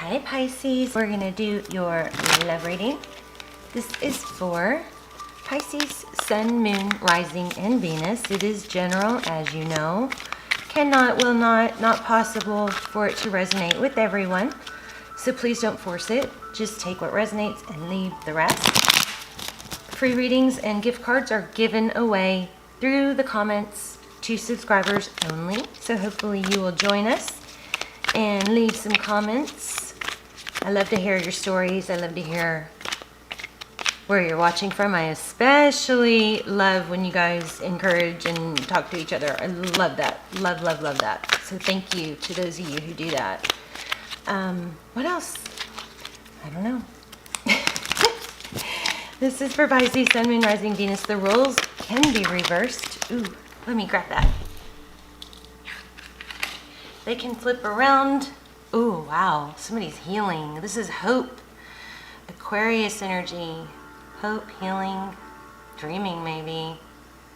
Hi Pisces, we're going to do your love reading. This is for Pisces, Sun, Moon, Rising, and Venus. It is general, as you know. Cannot, will not possible for it to resonate with everyone. So please don't force it. Just take what resonates and leave the rest. Free readings and gift cards are given away through the comments to subscribers only. So hopefully you will join us and leave some comments. I love to hear your stories. I love to hear where you're watching from. I especially love when you guys encourage and talk to each other. I love that. Love that. So thank you to those of you who do that. What else? I don't know. This is for Pisces, Sun, Moon, Rising, Venus. The roles can be reversed. Ooh, let me grab that. They can flip around. Ooh, wow. Somebody's healing. This is hope. Aquarius energy. Hope, healing, dreaming maybe.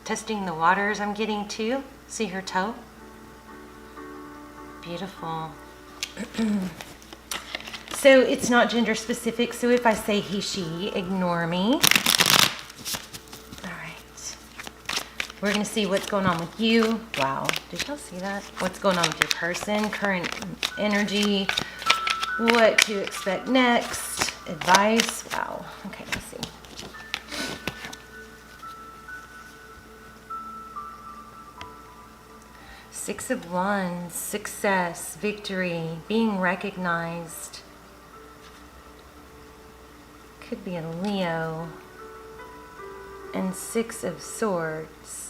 Testing the waters I'm getting too. See her toe? Beautiful. So it's not gender specific. So if I say he, she, ignore me. All right. We're going to see what's going on with you. Wow. Did y'all see that? What's going on with your person, current energy, what to expect next, advice. Wow. Okay, let's see. Six of Wands, success, victory, being recognized. Could be a Leo. And Six of Swords.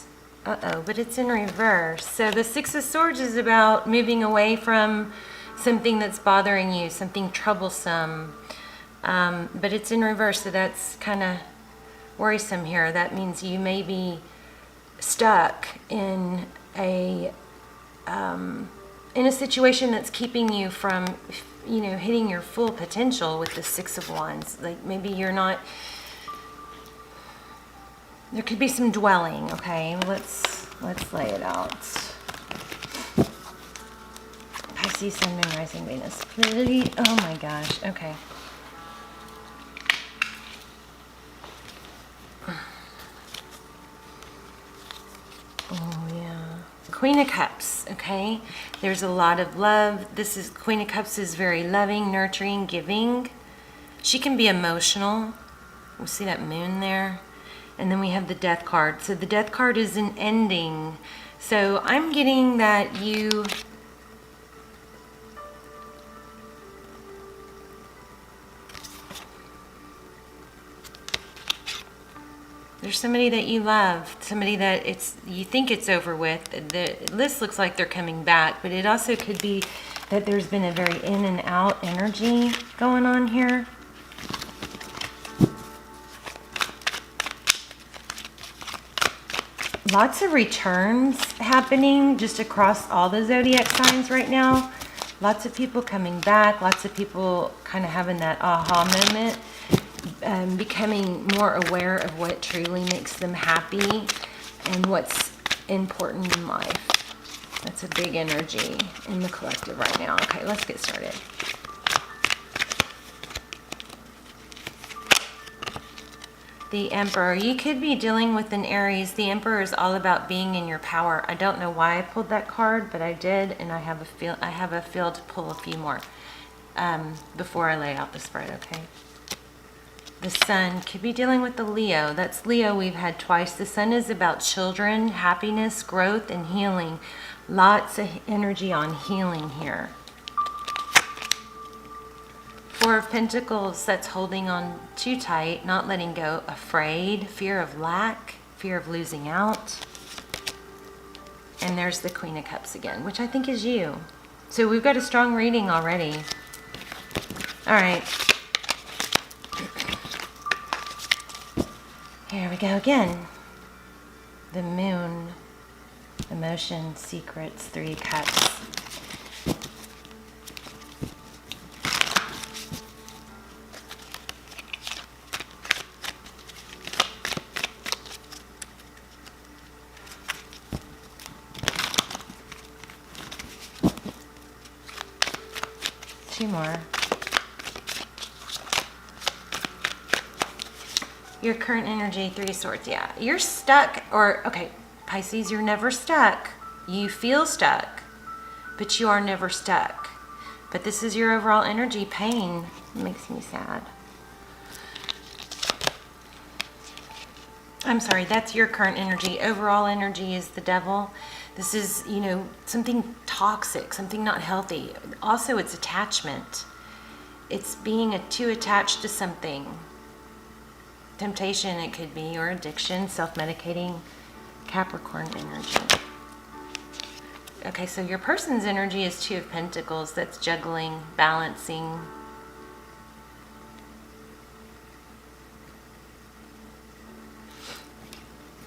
Uh-oh, but it's in reverse. So the Six of Swords is about moving away from something that's bothering you, something troublesome. But it's in reverse, so that's kind of worrisome here. That means you may be stuck in a situation that's keeping you from, hitting your full potential with the Six of Wands. Like maybe you're not. There could be some dwelling. Okay, let's lay it out. Pisces, Sun, Moon, Rising, Venus. Please. Oh my gosh. Okay. Oh yeah. Queen of Cups. Okay. There's a lot of love. Queen of Cups is very loving, nurturing, giving. She can be emotional. We see that moon there. And then we have the Death card. So the Death card is an ending. So I'm getting that there's somebody that you love, somebody that you think it's over with. The list looks like they're coming back, but it also could be that there's been a very in and out energy going on here. Lots of returns happening just across all the zodiac signs right now. Lots of people coming back. Lots of people kind of having that aha moment. Becoming more aware of what truly makes them happy and what's important in life. That's a big energy in the collective right now. Okay, let's get started. The Emperor. You could be dealing with an Aries. The Emperor is all about being in your power. I don't know why I pulled that card, but I did, and I have a feel to pull a few more before I lay out the spread, okay? The Sun could be dealing with the Leo. That's Leo we've had twice. The Sun is about children, happiness, growth, and healing. Lots of energy on healing here. Four of Pentacles, that's holding on too tight, not letting go, afraid, fear of lack, fear of losing out. And there's the Queen of Cups again, which I think is you. So we've got a strong reading already. All right. Here we go again. The Moon, emotion, secrets, Three Cups. Two more. Your current energy, Three of Swords. Yeah, you're stuck. Or, okay, Pisces, you're never stuck. You feel stuck, but you are never stuck. But this is your overall energy. Pain makes me sad. I'm sorry, that's your current energy. Overall energy is the Devil. This is, you know, something toxic, something not healthy. Also, it's attachment. It's being too attached to something. Temptation, it could be, or addiction, self-medicating. Capricorn energy. Okay, so your person's energy is Two of Pentacles. That's juggling, balancing.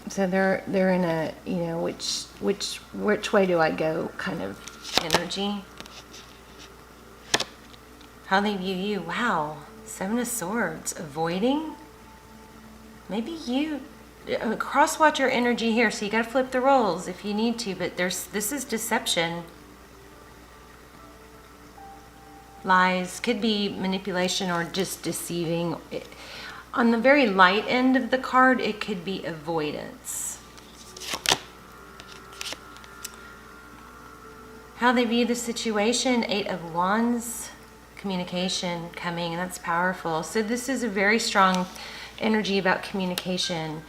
So they're in a, you know, which way do I go kind of energy. How they view you. Wow. Seven of Swords. Avoiding. Maybe you cross-watch your energy here, so you got to flip the roles if you need to, but this is deception. Lies, could be manipulation or just deceiving. On the very light end of the card, it could be avoidance. How they view the situation, Eight of Wands, communication coming, and that's powerful. So this is a very strong energy about communication.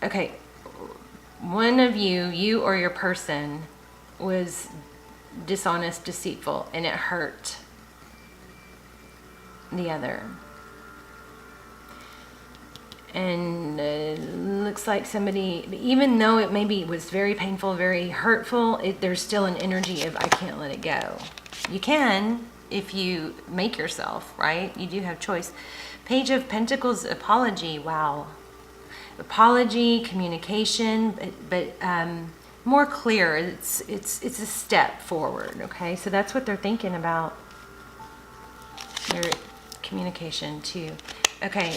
Okay, one of you or your person was dishonest, deceitful, and it hurt the other. And looks like somebody, even though it maybe was very painful, very hurtful, there's still an energy of I can't let it go. You can if you make yourself, right? You do have choice. Page of Pentacles, apology. Wow. Apology, communication, but more clear. It's a step forward, okay? So that's what they're thinking about. Their communication too. Okay,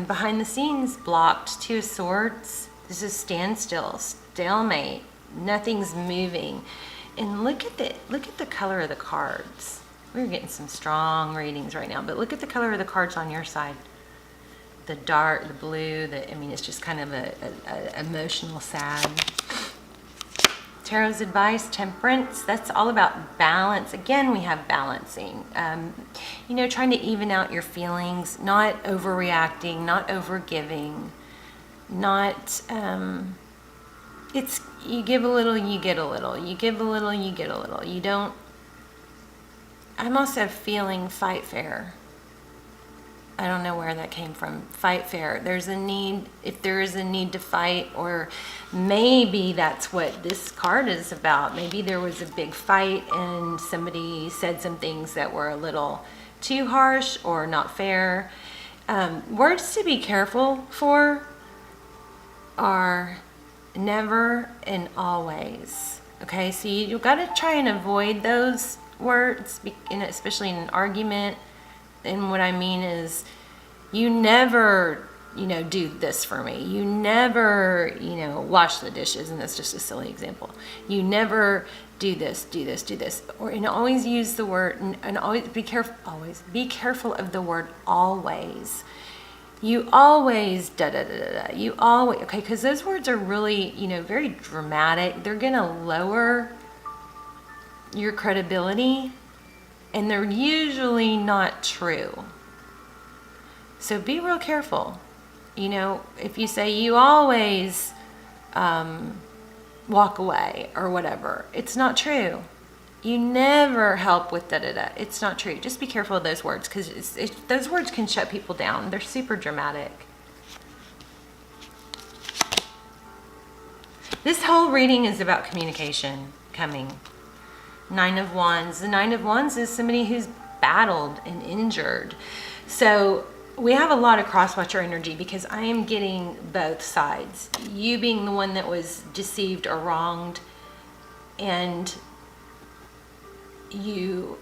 behind the scenes, blocked, Two of Swords. This is standstill, stalemate. Nothing's moving. And look at the color of the cards. We're getting some strong readings right now, but look at the color of the cards on your side. The dark, the blue, I mean, it's just kind of a emotional, sad. Tarot's advice, Temperance. That's all about balance. Again, we have balancing. You know, trying to even out your feelings, not overreacting, not overgiving, not, it's, you give a little, you get a little. You give a little, you get a little. You don't, I'm also feeling fight fair. I don't know where that came from. Fight fair. There's a need, if there is a need to fight, or maybe that's what this card is about. Maybe there was a big fight and somebody said some things that were a little too harsh or not fair. Words to be careful for are never and always. Okay, so you've got to try and avoid those words, especially in an argument. And what I mean is, you never, you know, do this for me. You never, you know, wash the dishes, and that's just a silly example. You never do this, do this, do this. And always use the word, and always be careful of the word always. You always, da da da da da. You always, okay, because those words are really, you know, very dramatic. They're going to lower your credibility. And they're usually not true. So be real careful. You know, if you say you always walk away or whatever, it's not true. You never help with da-da-da. It's not true. Just be careful of those words, because those words can shut people down. They're super dramatic. This whole reading is about communication coming. Nine of Wands. The Nine of Wands is somebody who's battled and injured. So we have a lot of cross-watcher energy, because I am getting both sides. You being the one that was deceived or wronged, and you,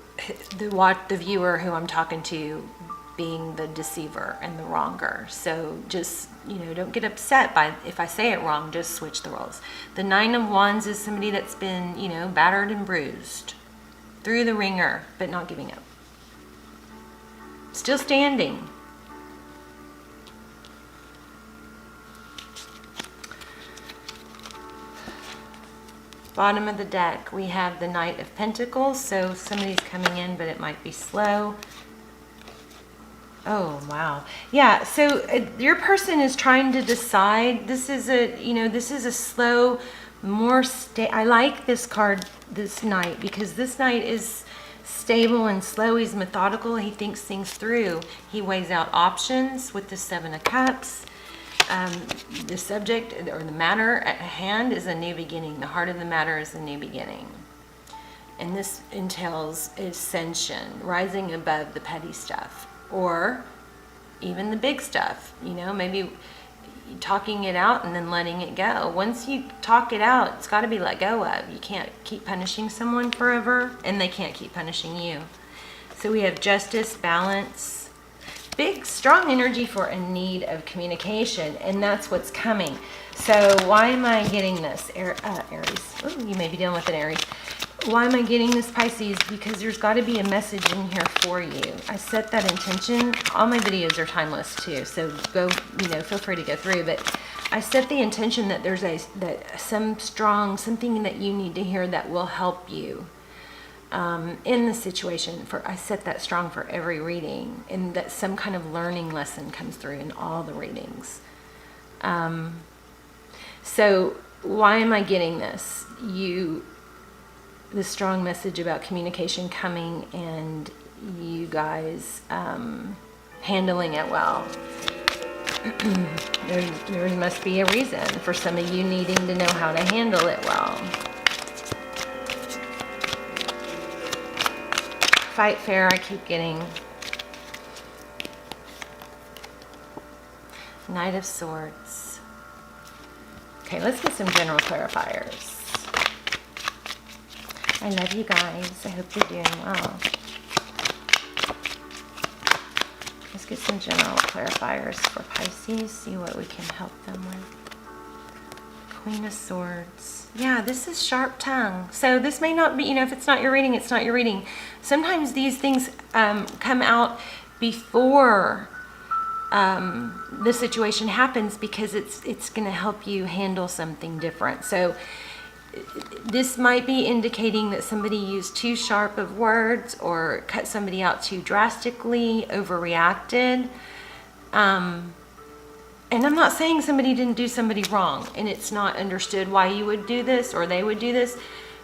the viewer who I'm talking to, being the deceiver and the wronger. So just, you know, don't get upset if I say it wrong. Just switch the roles. The Nine of Wands is somebody that's been, you know, battered and bruised, through the ringer, but not giving up. Still standing. Bottom of the deck, we have the Knight of Pentacles. So somebody's coming in, but it might be slow. Oh, wow. Yeah, so your person is trying to decide. This is a slow, I like this card, this Knight, because this Knight is stable and slow. He's methodical. He thinks things through. He weighs out options with the Seven of Cups. The subject or the matter at hand is a new beginning. The heart of the matter is a new beginning. And this entails ascension, rising above the petty stuff, or even the big stuff. Maybe talking it out and then letting it go. Once you talk it out, it's got to be let go of. You can't keep punishing someone forever, and they can't keep punishing you. So we have justice, balance, big, strong energy for a need of communication, and that's what's coming. So why am I getting this, Aries? Ooh, you may be dealing with an Aries. Why am I getting this, Pisces? Because there's got to be a message in here for you. I set that intention. All my videos are timeless too, so go, feel free to go through. But I set the intention that there's something that you need to hear that will help you in the situation. I set that strong for every reading, and that some kind of learning lesson comes through in all the readings. So why am I getting this? The strong message about communication coming, and you guys handling it well. There must be a reason for some of you needing to know how to handle it well. Fight fair, I keep getting. Knight of Swords. Okay, let's get some general clarifiers. I love you guys. I hope you're doing well. Let's get some general clarifiers for Pisces, see what we can help them with. Queen of Swords. Yeah, this is sharp tongue. So this may not be, if it's not your reading, it's not your reading. Sometimes these things come out before the situation happens, because it's going to help you handle something different. So this might be indicating that somebody used too sharp of words, or cut somebody out too drastically, overreacted. And I'm not saying somebody didn't do somebody wrong and it's not understood why you would do this or they would do this,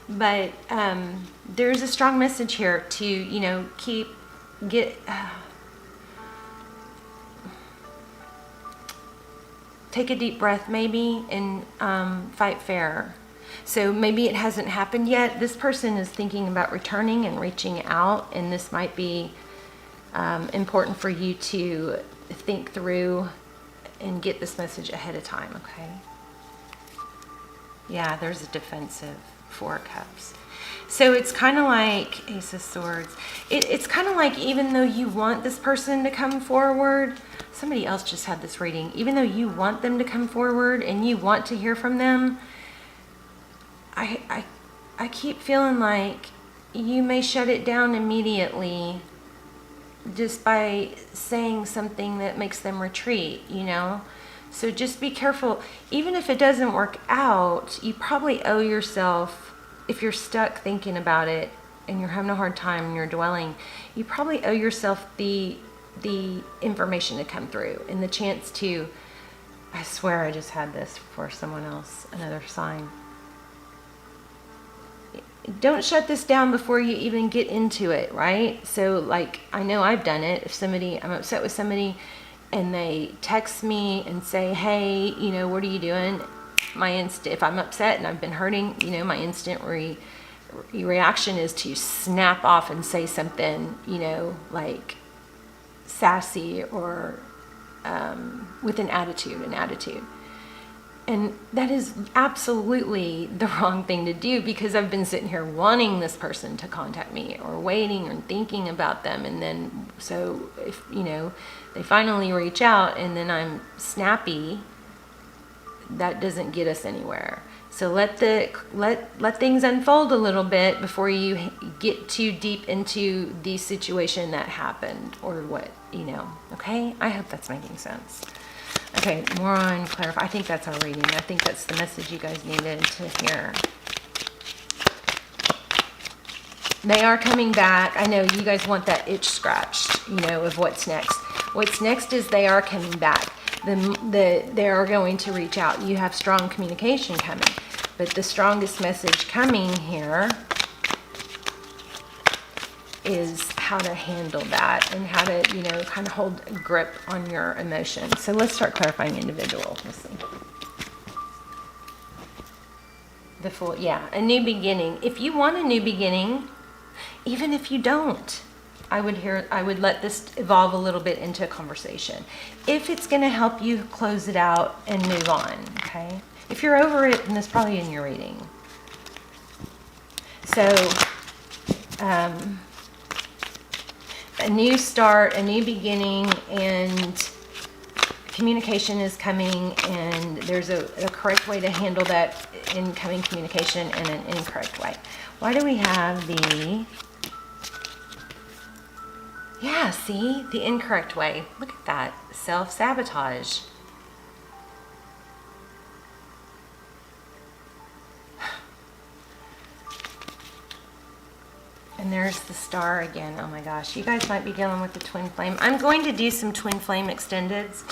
but there's a strong message here to, take a deep breath maybe, and fight fair. So maybe it hasn't happened yet. This person is thinking about returning and reaching out, and this might be important for you to think through and get this message ahead of time, okay? Yeah, there's a defensive Four of Cups. So it's kind of like Ace of Swords. It's kind of like, even though you want this person to come forward, somebody else just had this reading, even though you want them to come forward and you want to hear from them, I keep feeling like you may shut it down immediately just by saying something that makes them retreat, So just be careful. Even if it doesn't work out, you probably owe yourself, if you're stuck thinking about it and you're having a hard time and you're dwelling, you probably owe yourself the information to come through and the chance to, I swear I just had this for someone else, another sign. Don't shut this down before you even get into it, right? So like, I know I've done it. If I'm upset with somebody and they text me and say, hey, what are you doing? If I'm upset and I've been hurting, my instant reaction is to snap off and say something, like sassy or with an attitude. And that is absolutely the wrong thing to do, because I've been sitting here wanting this person to contact me or waiting or thinking about them. And then, so if, they finally reach out and then I'm snappy, that doesn't get us anywhere. So let things unfold a little bit before you get too deep into the situation that happened or what, okay? I hope that's making sense. Okay, more on clarify. I think that's our reading. I think that's the message you guys needed to hear. They are coming back. I know you guys want that itch scratched, of what's next. What's next is they are coming back. They are going to reach out. You have strong communication coming. But the strongest message coming here is how to handle that and how to, kind of hold a grip on your emotions. So let's start clarifying individual. Let's see. The Fool, yeah, a new beginning. If you want a new beginning, even if you don't, I would let this evolve a little bit into a conversation. If it's going to help you close it out and move on, okay? If you're over it, then it's probably in your reading. So, a new start, a new beginning, and communication is coming, and there's a correct way to handle that incoming communication and an incorrect way. Why do we have the... Yeah, see? The incorrect way. Look at that. Self-sabotage. And there's the Star again. Oh my gosh. You guys might be dealing with the twin flame. I'm going to do some twin flame extendeds.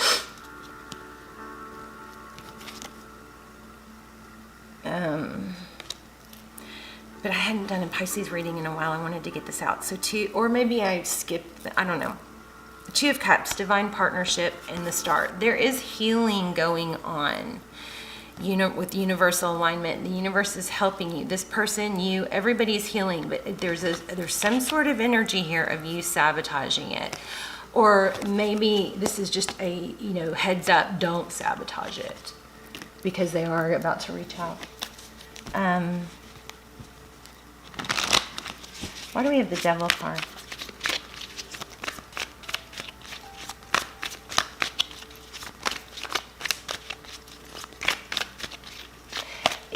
But I hadn't done a Pisces reading in a while. I wanted to get this out. So or maybe I skipped, I don't know. Two of Cups, divine partnership, and the Star. There is healing going on. With universal alignment, the universe is helping you. This person, everybody's healing, but there's some sort of energy here of you sabotaging it. Or maybe this is just a, heads up, don't sabotage it, because they are about to reach out. Why do we have the Devil card?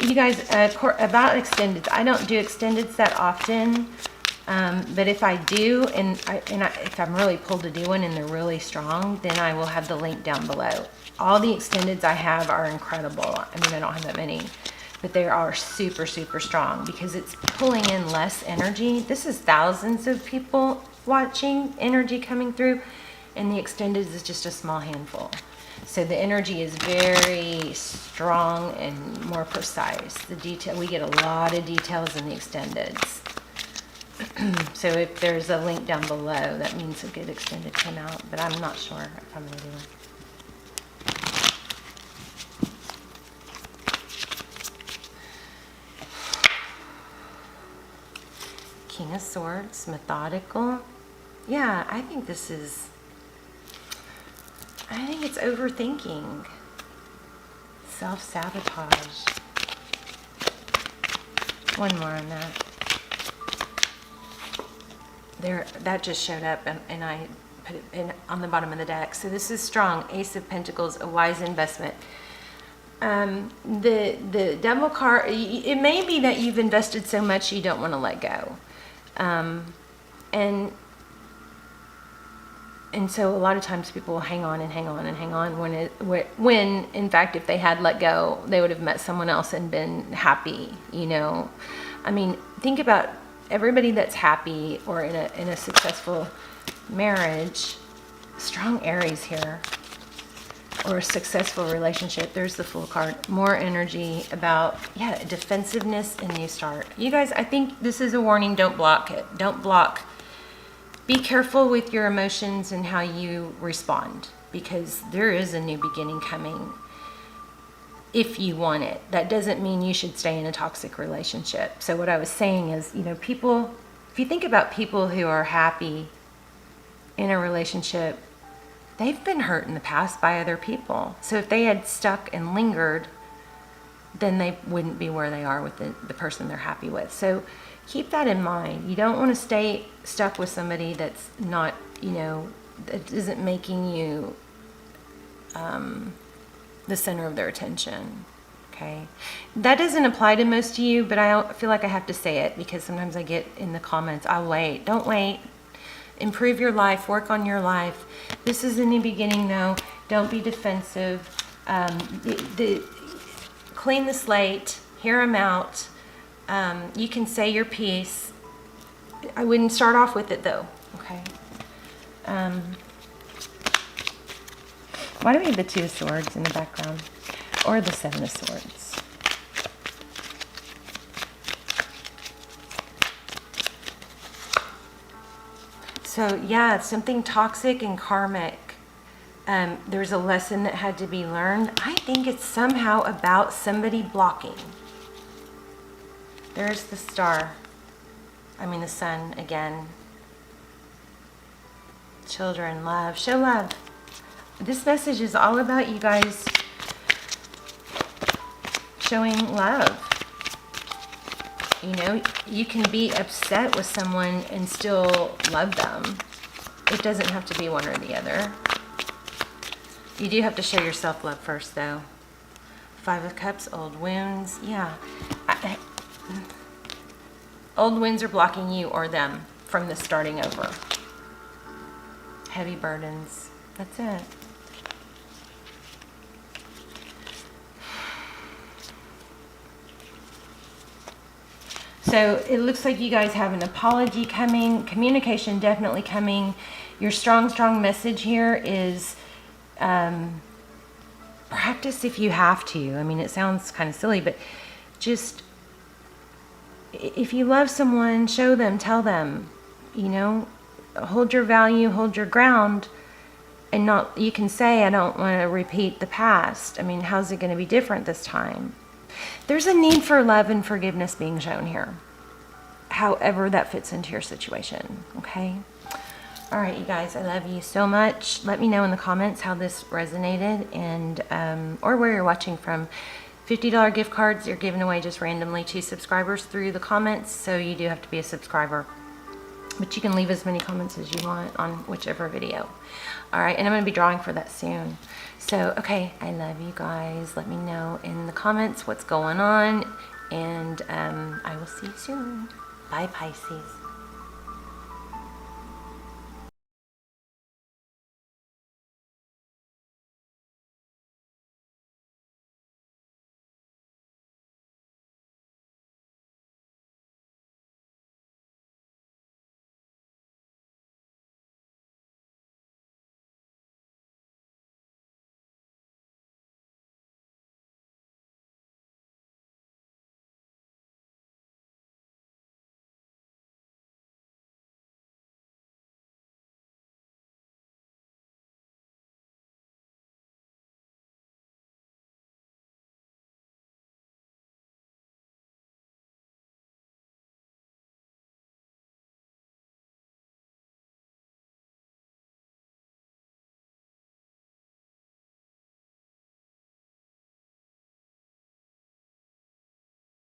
You guys, about extendeds, I don't do extendeds that often, but if I do, if I'm really pulled to do one and they're really strong, then I will have the link down below. All the extendeds I have are incredible. I mean, I don't have that many, but they are super, super strong because it's pulling in less energy. This is thousands of people watching, energy coming through, and the extendeds is just a small handful. So the energy is very strong and more precise. We get a lot of details in the extendeds. So if there's a link down below, that means a good extended came out, but I'm not sure if I'm going to do it. King of Swords, methodical. Yeah, I think it's overthinking. Self-sabotage. One more on that. That just showed up, and I put it on the bottom of the deck. So this is strong. Ace of Pentacles, a wise investment. The Devil card, it may be that you've invested so much you don't want to let go. And so a lot of times people will hang on and hang on and hang on when in fact, if they had let go, they would have met someone else and been happy, I mean, think about everybody that's happy or in a successful marriage. Strong Aries here, or a successful relationship. There's the Fool card. More energy about, defensiveness and new start. You guys, I think this is a warning. Don't block it. Don't block. Be careful with your emotions and how you respond, because there is a new beginning coming if you want it. That doesn't mean you should stay in a toxic relationship. So what I was saying is, people, if you think about people who are happy in a relationship, they've been hurt in the past by other people. So if they had stuck and lingered, then they wouldn't be where they are with the person they're happy with. So keep that in mind. You don't want to stay stuck with somebody that's not, that isn't making you the center of their attention. okay? That doesn't apply to most of you, but I feel like I have to say it because sometimes I get in the comments, I'll wait. Don't wait. Improve your life. Work on your life. This is a new beginning, though. Don't be defensive. Clean the slate. Hear them out. You can say your piece. I wouldn't start off with it, though, okay? Why do we have the Two of Swords in the background? Or the Seven of Swords? So, yeah, something toxic and karmic. There's a lesson that had to be learned. I think it's somehow about somebody blocking. There's the star. The sun again. Children, love. Show love. This message is all about you guys showing love. You know, you can be upset with someone and still love them. It doesn't have to be one or the other. You do have to show yourself love first, though. Five of Cups, old wounds. Yeah. Old wounds are blocking you or them from the starting over. Heavy burdens. That's it. So it looks like you guys have an apology coming, communication definitely coming. Your strong message here is practice if you have to. It sounds kind of silly, but just if you love someone, show them, tell them, hold your value, hold your ground, and not, you can say, I don't want to repeat the past. How's it going to be different this time? There's a need for love and forgiveness being shown here, however that fits into your situation, okay? All right, you guys, I love you so much. Let me know in the comments how this resonated and or where you're watching from. $50 gift cards are given away just randomly to subscribers through the comments, so you do have to be a subscriber. But you can leave as many comments as you want on whichever video. All right, and I'm going to be drawing for that soon. So, okay, I love you guys. Let me know in the comments what's going on, and I will see you soon. Bye, Pisces.